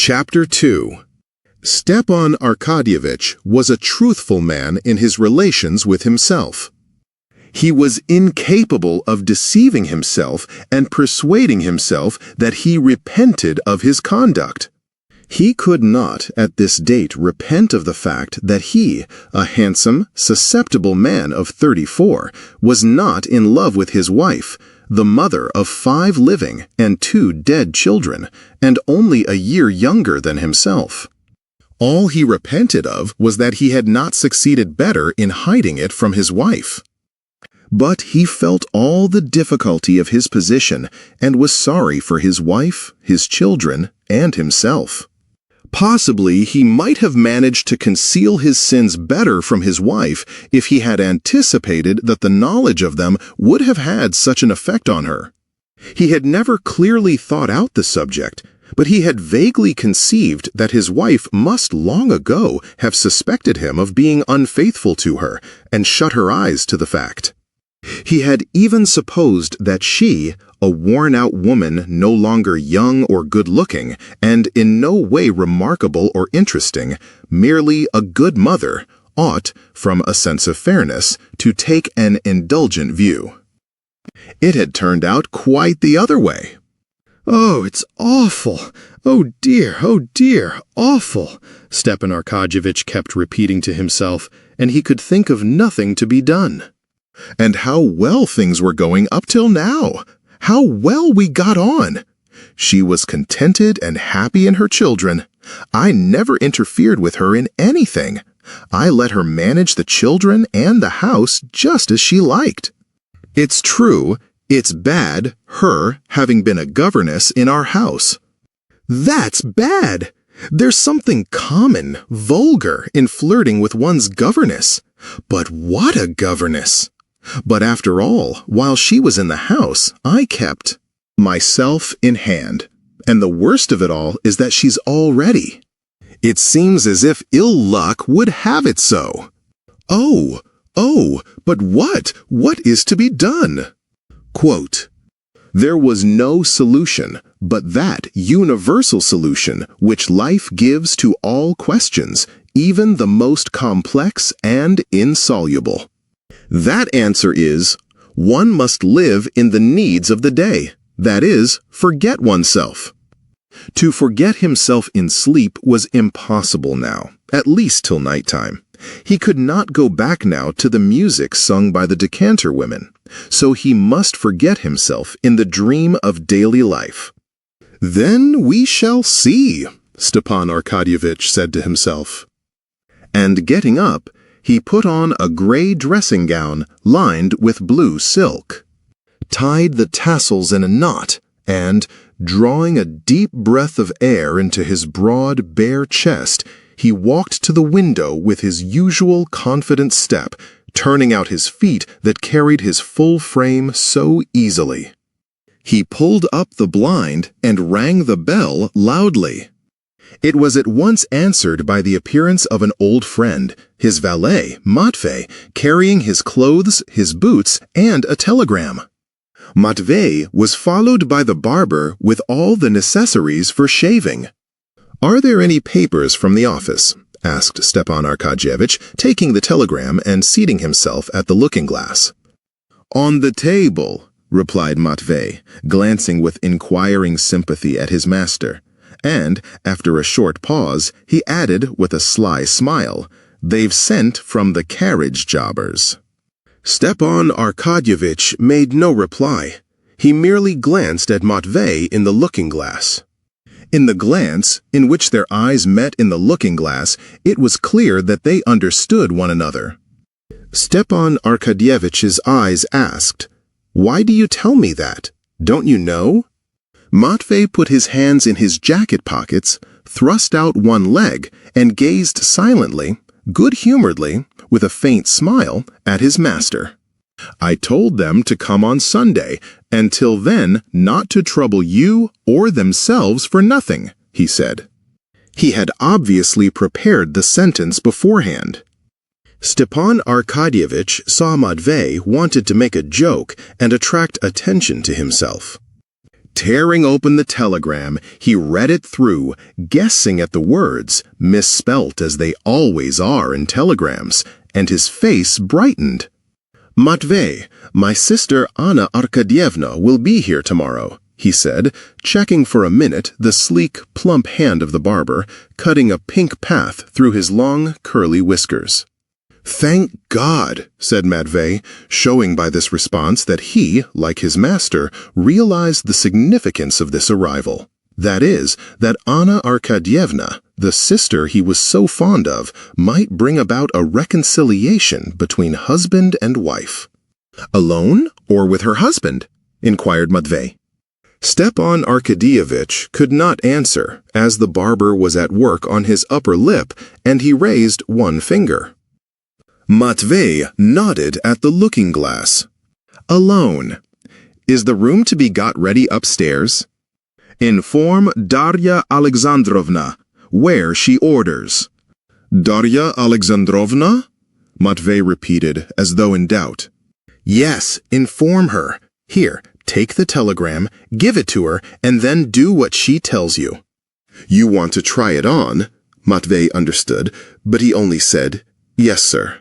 Chapter 2. Stepan Arkadyevitch was a truthful man in his relations with himself. He was incapable of deceiving himself and persuading himself that he repented of his conduct. He could not, at this date, repent of the fact that he, a handsome, susceptible man of 34, was not in love with his wife, the mother of 5 living and 2 dead children, and only a year younger than himself. All he repented of was that he had not succeeded better in hiding it from his wife. But he felt all the difficulty of his position and was sorry for his wife, his children, and himself. Possibly he might have managed to conceal his sins better from his wife if he had anticipated that the knowledge of them would have had such an effect on her. He had never clearly thought out the subject, but he had vaguely conceived that his wife must long ago have suspected him of being unfaithful to her and shut her eyes to the fact. He had even supposed that she, a worn-out woman no longer young or good-looking, and in no way remarkable or interesting, merely a good mother, ought, from a sense of fairness, to take an indulgent view. It had turned out quite the other way. "Oh, it's awful! Oh dear, awful!" Stepan Arkadyevitch kept repeating to himself, and he could think of nothing to be done. And how well things were going up till now! How well we got on! She was contented and happy in her children. I never interfered with her in anything. I let her manage the children and the house just as she liked. It's true, it's bad, her having been a governess in our house. That's bad! There's something common, vulgar, in flirting with one's governess. But what a governess! But after all, while she was in the house, I kept myself in hand. And the worst of it all is that she's already. It seems as if ill luck would have it so. Oh, but what is to be done? Quote, "There was no solution but that universal solution which life gives to all questions, even the most complex and insoluble. That answer is, one must live in the needs of the day, that is, forget oneself." To forget himself in sleep was impossible now, at least till nighttime. He could not go back now to the music sung by the decanter women, so he must forget himself in the dream of daily life. "Then we shall see," Stepan Arkadyevitch said to himself. And getting up, he put on a gray dressing gown lined with blue silk, tied the tassels in a knot, and, drawing a deep breath of air into his broad, bare chest, he walked to the window with his usual confident step, turning out his feet that carried his full frame so easily. He pulled up the blind and rang the bell loudly. It was at once answered by the appearance of an old friend, his valet, Matvey, carrying his clothes, his boots, and a telegram. Matvey was followed by the barber with all the necessaries for shaving. "Are there any papers from the office?" asked Stepan Arkadyevitch, taking the telegram and seating himself at the looking-glass. "On the table," replied Matvey, glancing with inquiring sympathy at his master. And, after a short pause, he added with a sly smile, "They've sent from the carriage jobbers." Stepan Arkadyevitch made no reply. He merely glanced at Matvey in the looking-glass. In the glance, in which their eyes met in the looking-glass, it was clear that they understood one another. Stepan Arkadyevitch's eyes asked, "Why do you tell me that? Don't you know?" Matvey put his hands in his jacket pockets, thrust out one leg, and gazed silently, good-humoredly, with a faint smile, at his master. "I told them to come on Sunday, and till then not to trouble you or themselves for nothing," he said. He had obviously prepared the sentence beforehand. Stepan Arkadyevitch saw Matvey wanted to make a joke and attract attention to himself. Tearing open the telegram, he read it through, guessing at the words, misspelt as they always are in telegrams, and his face brightened. "Matvey, my sister Anna Arkadievna will be here tomorrow," he said, checking for a minute the sleek, plump hand of the barber, cutting a pink path through his long, curly whiskers. "Thank God," said Matvey, showing by this response that he, like his master, realized the significance of this arrival. That is, that Anna Arkadievna, the sister he was so fond of, might bring about a reconciliation between husband and wife. "Alone or with her husband?" inquired Matvey. Stepan Arkadyevitch could not answer, as the barber was at work on his upper lip, and he raised one finger. Matvey nodded at the looking-glass. "Alone. Is the room to be got ready upstairs? Inform Darya Alexandrovna, where she orders." "Darya Alexandrovna?" Matvey repeated, as though in doubt. "Yes, inform her. Here, take the telegram, give it to her, and then do what she tells you." "You want to try it on?" Matvey understood, but he only said, "Yes, sir."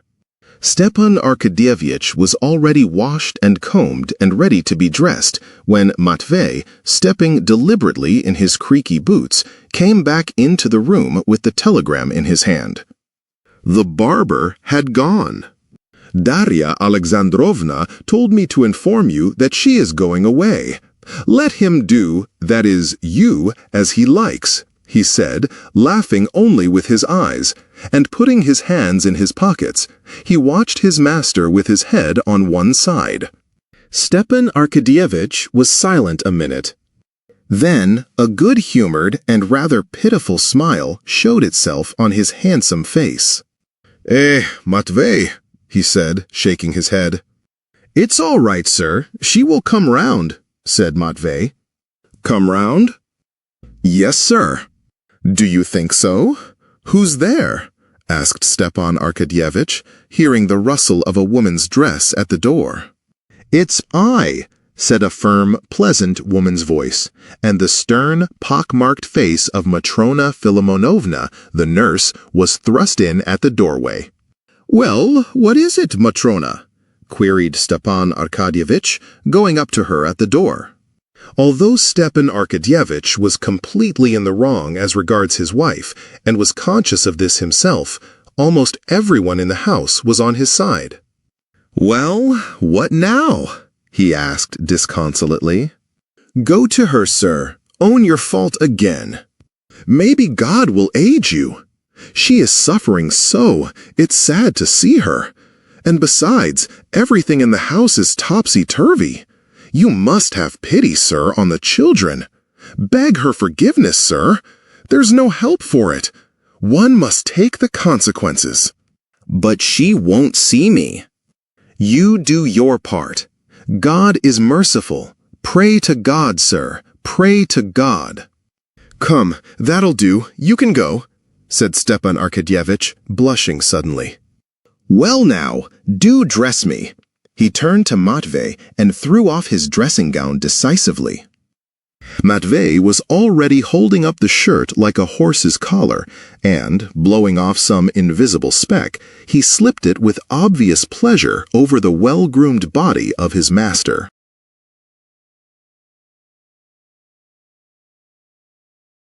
Stepan Arkadyevitch was already washed and combed and ready to be dressed when Matvey, stepping deliberately in his creaky boots, came back into the room with the telegram in his hand. The barber had gone. "Darya Alexandrovna told me to inform you that she is going away. Let him do, that is, you, as he likes," he said, laughing only with his eyes, and putting his hands in his pockets, he watched his master with his head on one side. Stepan Arkadyevitch was silent a minute. Then a good-humored and rather pitiful smile showed itself on his handsome face. Matvey," he said, shaking his head. "It's all right, sir. She will come round," said Matvey. "Come round?" "Yes, sir." "Do you think so? Who's there?" asked Stepan Arkadyevitch, hearing the rustle of a woman's dress at the door. "It's I," said a firm, pleasant woman's voice, and the stern, pock-marked face of Matrona Filimonovna, the nurse, was thrust in at the doorway. "Well, what is it, Matrona?" queried Stepan Arkadyevitch, going up to her at the door. Although Stepan Arkadyevitch was completely in the wrong as regards his wife, and was conscious of this himself, almost everyone in the house was on his side. "Well, what now?" he asked disconsolately. "Go to her, sir. Own your fault again. Maybe God will aid you. She is suffering so, it's sad to see her. And besides, everything in the house is topsy-turvy. You must have pity, sir, on the children. Beg her forgiveness, sir. There's no help for it. One must take the consequences." "But she won't see me." "You do your part. God is merciful. Pray to God, sir. Pray to God." "Come, that'll do. You can go," said Stepan Arkadyevitch, blushing suddenly. "Well now, do dress me." He turned to Matvey and threw off his dressing gown decisively. Matvey was already holding up the shirt like a horse's collar, and, blowing off some invisible speck, he slipped it with obvious pleasure over the well-groomed body of his master.